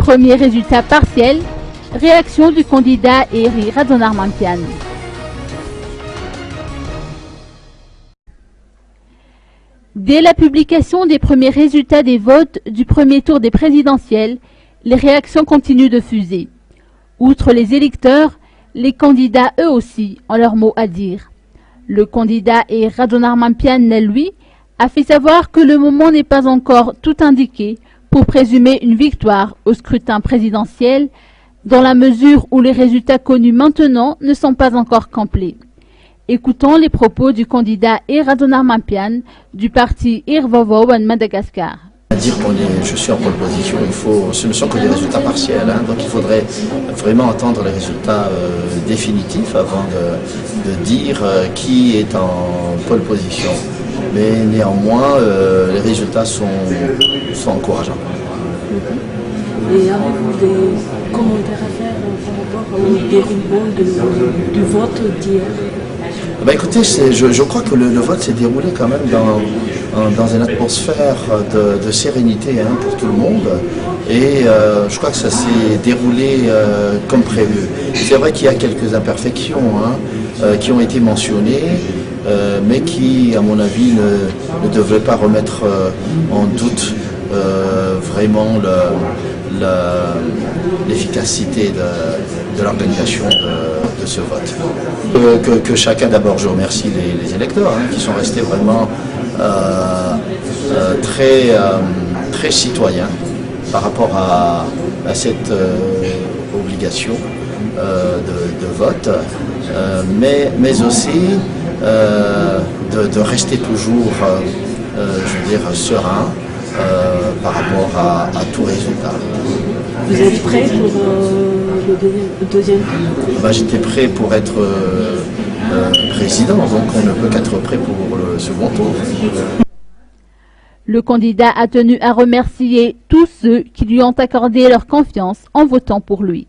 Premier résultat partiel, réaction du candidat Eri Radonarmampian. Dès la publication des premiers résultats des votes du premier tour des présidentielles, les réactions continuent de fuser. Outre les électeurs, les candidats eux aussi ont leur mot à dire. Le candidat Eri Radonarmampian, lui, a fait savoir que le moment n'est pas encore tout indiqué pour présumer une victoire au scrutin présidentiel, dans la mesure où les résultats connus maintenant ne sont pas encore complets. Écoutons les propos du candidat Eri Radonarmampian du parti Irvovo en Madagascar. Dire je suis en pole position, ce ne sont que des résultats partiels, donc il faudrait vraiment attendre les résultats définitifs avant de dire qui est en pole position. Mais néanmoins, les résultats sont encourageants. Et avez-vous des commentaires à faire par rapport au déroulement du vote d'hier? Écoutez, je crois que le vote s'est déroulé quand même dans une atmosphère de sérénité pour tout le monde. Et je crois que ça s'est déroulé comme prévu. C'est vrai qu'il y a quelques imperfections qui ont été mentionnées, mais qui, à mon avis, ne devraient pas remettre en doute vraiment l'efficacité de l'organisation de ce vote. Que chacun, d'abord, je remercie les électeurs qui sont restés vraiment très citoyens par rapport à cette obligation de vote, mais aussi de rester toujours, serein par rapport à tout résultat. Vous êtes prêt pour le deuxième tour? J'étais prêt pour être président, donc on ne peut qu'être prêt pour le second tour. Le candidat a tenu à remercier tous ceux qui lui ont accordé leur confiance en votant pour lui.